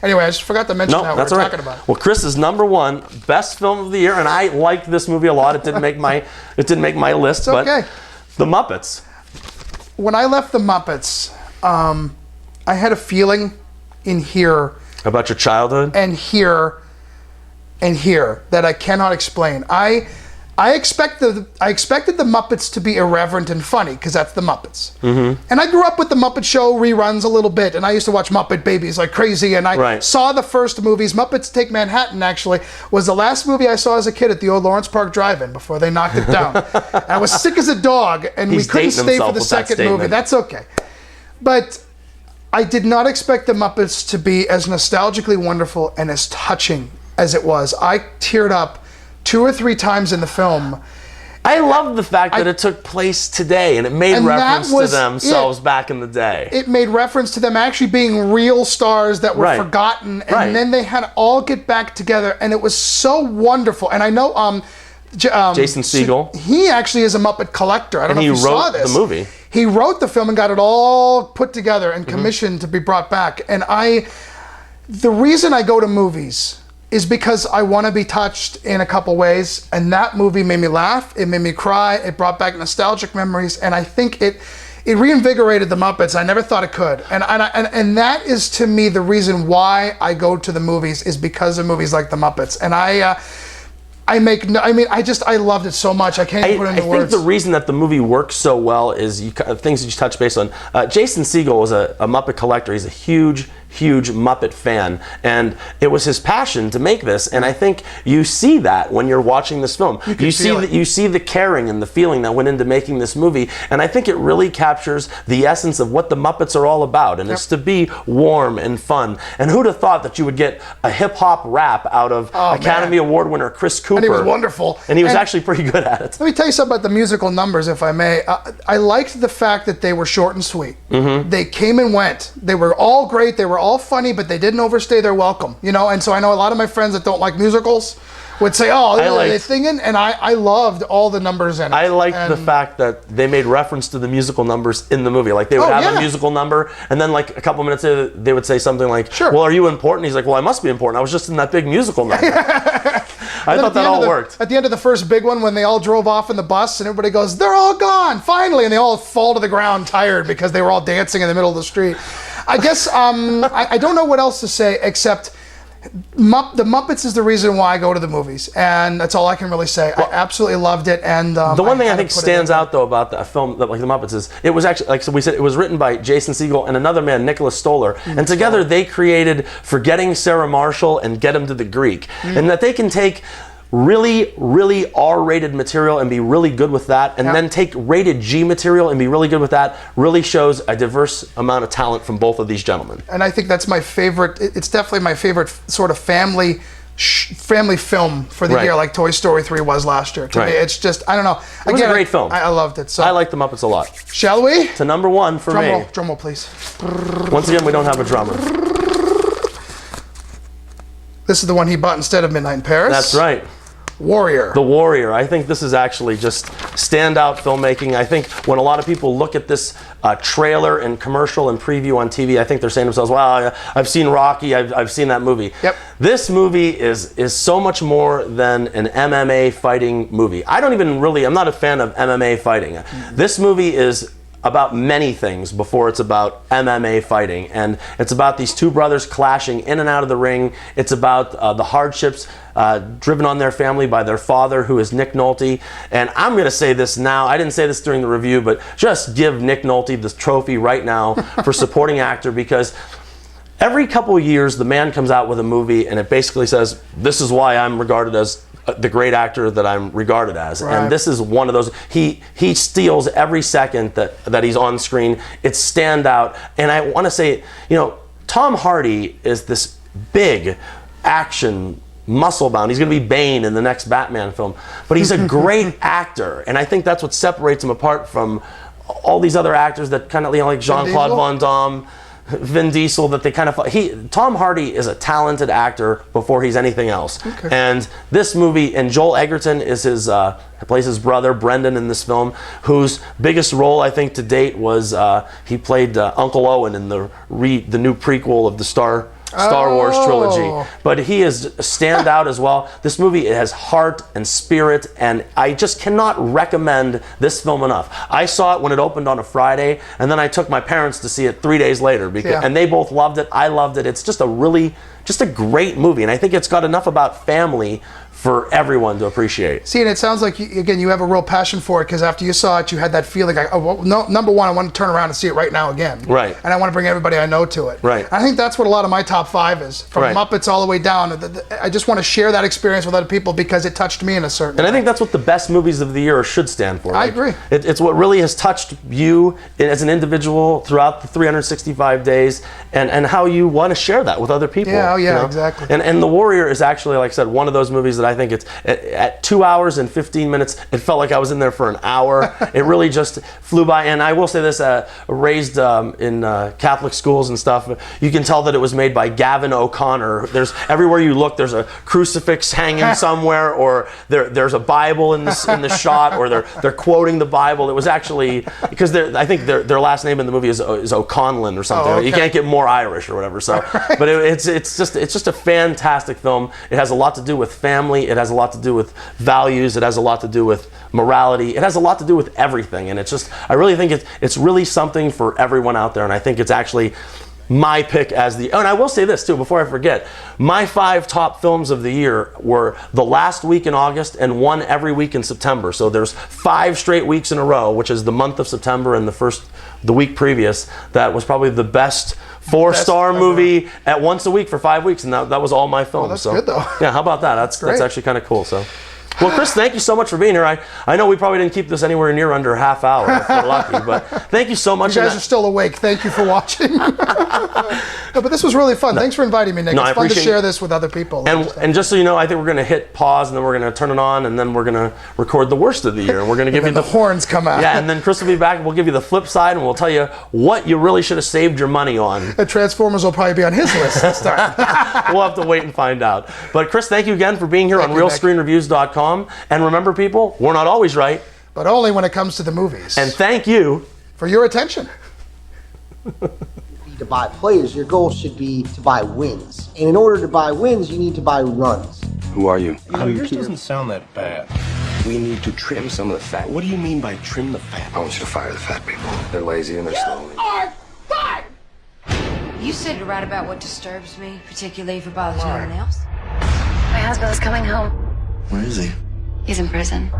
Anyway, I just forgot to mention that that's we're all right. talking about. Well, Chris is #1 best film of the year, and I liked this movie a lot. It didn't make my list, but okay. The Muppets. When I left The Muppets, I had a feeling in here About your childhood? and here that I cannot explain. I expected the Muppets to be irreverent and funny because that's the Muppets. Mm-hmm. And I grew up with the Muppet Show reruns a little bit, and I used to watch Muppet Babies like crazy. And I saw the first movies. Muppets Take Manhattan actually was the last movie I saw as a kid at the old Lawrence Park Drive-In before they knocked it down. And I was sick as a dog, and we couldn't stay for the second movie. That's okay, but I did not expect the Muppets to be as nostalgically wonderful and as touching as it was. I teared up 2 or 3 times in the film. I love the fact that it took place today, and it made reference to themselves back in the day. It made reference to them actually being real stars that were forgotten, and then they had to all get back together, and it was so wonderful. And I know Jason Segel. He actually is a Muppet collector. I don't know if you saw this. He wrote the movie. He wrote the film and got it all put together and commissioned to be brought back. And the reason I go to movies is because I want to be touched in a couple ways, and that movie made me laugh, it made me cry, it brought back nostalgic memories, and I think it reinvigorated the Muppets. I never thought it could, and that is to me the reason why I go to the movies, is because of movies like the Muppets. And I loved it so much. I can't even put it into words. I think the reason that the movie works so well is things that you touch base on. Jason Segel was a Muppet collector. He's a huge Muppet fan, and it was his passion to make this. And I think you see that when you're watching this film. You see the caring and the feeling that went into making this movie. And I think it really captures the essence of what the Muppets are all about. And it's to be warm and fun. And who'd have thought that you would get a hip hop rap out of Academy Award winner Chris Cooper? And he was wonderful. And he was actually pretty good at it. Let me tell you something about the musical numbers, if I may. I liked the fact that they were short and sweet. Mm-hmm. They came and went. They were all great. They were all funny, but they didn't overstay their welcome. And so I know a lot of my friends that don't like musicals would say, "Oh, they're singing," and I loved all the numbers in it. I liked the fact that they made reference to the musical numbers in the movie. Like they would have a musical number, and then like a couple minutes later, they would say something like, "Sure. Well, are you important?" He's like, "Well, I must be important. I was just in that big musical number." I thought that all worked. At the end of the first big one, when they all drove off in the bus and everybody goes, "They're all gone, finally," and they all fall to the ground tired because they were all dancing in the middle of the street. I guess I don't know what else to say except the Muppets is the reason why I go to the movies, and that's all I can really say. I absolutely loved it, and the one thing I think stands out though about a film like the Muppets is it was actually, like we said, it was written by Jason Segel and another man, Nicholas Stoller, and together they created Forgetting Sarah Marshall and Get Him to the Greek, and that they can take really R-rated material and be really good with that, and then take rated G material and be really good with that, really shows a diverse amount of talent from both of these gentlemen. And I think that's my favorite. It's definitely my favorite sort of family film for the year, like Toy Story 3 was last year. To me, it's just, I don't know. It was a great film. I loved it. So I like the Muppets a lot. Shall we? To #1 for me. Drum roll, please. Once again, we don't have a drummer. This is the one he bought instead of Midnight in Paris. That's right. Warrior. The Warrior. I think this is actually just standout filmmaking. I think when a lot of people look at this trailer and commercial and preview on TV, I think they're saying to themselves, "Wow, I've seen Rocky. I've seen that movie." Yep. This movie is so much more than an MMA fighting movie. I'm not a fan of MMA fighting. Mm-hmm. This movie is about many things before it's about MMA fighting, and it's about these two brothers clashing in and out of the ring. It's about the hardships driven on their family by their father, who is Nick Nolte. And I'm going to say this now, I didn't say this during the review, but just give Nick Nolte this trophy right now for supporting actor, because every couple of years the man comes out with a movie and it basically says, "This is why I'm regarded as the great actor that I'm regarded as." Right. And this is one of those. He steals every second that he's on screen. It's standout. And I want to say, Tom Hardy is this big action muscle bound. He's going to be Bane in the next Batman film, but he's a great actor, and I think that's what separates him apart from all these other actors that kind of, like Jean-Claude Van Damme, Vin Diesel, that they kind of... Tom Hardy is a talented actor before he's anything else. Okay. And this movie, and Joel Edgerton is plays his brother, Brendan, in this film, whose biggest role, I think, to date was he played Uncle Owen in the new prequel of the Star Star Wars trilogy. But he is a standout as well. This movie, it has heart and spirit, and I just cannot recommend this film enough. I saw it when it opened on a Friday, and then I took my parents to see it 3 days later, and they both loved it. I loved it. It's just a great movie, and I think it's got enough about family for everyone to appreciate. See, and it sounds like, you have a real passion for it, because after you saw it, you had that feeling like, number one, I want to turn around and see it right now again. Right. And I want to bring everybody I know to it. Right. I think that's what a lot of my top 5 is, from Muppets all the way down. I just want to share that experience with other people because it touched me in a certain way. And I think that's what the best movies of the year should stand for. I agree. It's what really has touched you as an individual throughout the 365 days, and how you want to share that with other people. Yeah, exactly. And The Warrior is actually, like I said, one of those movies that I think it's at 2 hours and 15 minutes, it felt like I was in there for an hour. It really just flew by. And I will say this, raised in Catholic schools and stuff, you can tell that it was made by Gavin O'Connor. There's everywhere you look, there's a crucifix hanging somewhere, or there's a Bible in the shot, or they're quoting the Bible. It was actually, because I think their last name in the movie is O'Conlon or something. Oh, okay. You can't get more Irish or whatever. So, but it's just a fantastic film. It has a lot to do with family. It has a lot to do with values. It has a lot to do with morality. It has a lot to do with everything. And I really think it's really something for everyone out there. And I think it's actually my pick as and I will say this too, before I forget, my 5 top films of the year were the last week in August and one every week in September. So there's 5 straight weeks in a row, which is the month of September and the week previous. That was probably the best 4-star movie at once a week for 5 weeks, and that was all my films. Well, that's good though. Yeah, how about that? That's actually kind of cool. So. Well, Chris, thank you so much for being here. I know we probably didn't keep this anywhere near under a half hour if we're lucky, but thank you so much. You guys are still awake. Thank you for watching. No, but this was really fun. Thanks for inviting me, Nick. It's fun to share this with other people. And just so you know, I think we're going to hit pause, and then we're going to turn it on, and then we're going to record the worst of the year. And we're going to give you the horns come out. Yeah, and then Chris will be back, and we'll give you the flip side, and we'll tell you what you really should have saved your money on. The Transformers will probably be on his list this time. We'll have to wait and find out. But Chris, thank you again for being here on ReelScreenReviews.com. And remember, people, we're not always right. But only when it comes to the movies. And thank you for your attention. To buy players, your goal should be to buy wins. And in order to buy wins, you need to buy runs. Who are you? Yours doesn't sound that bad. We need to trim some of the fat. What do you mean by trim the fat? I want you to fire the fat people. They're lazy and they're slow. You said to write about what disturbs me, particularly if it bothers no one else. My husband's coming home. Where is he? He's in prison.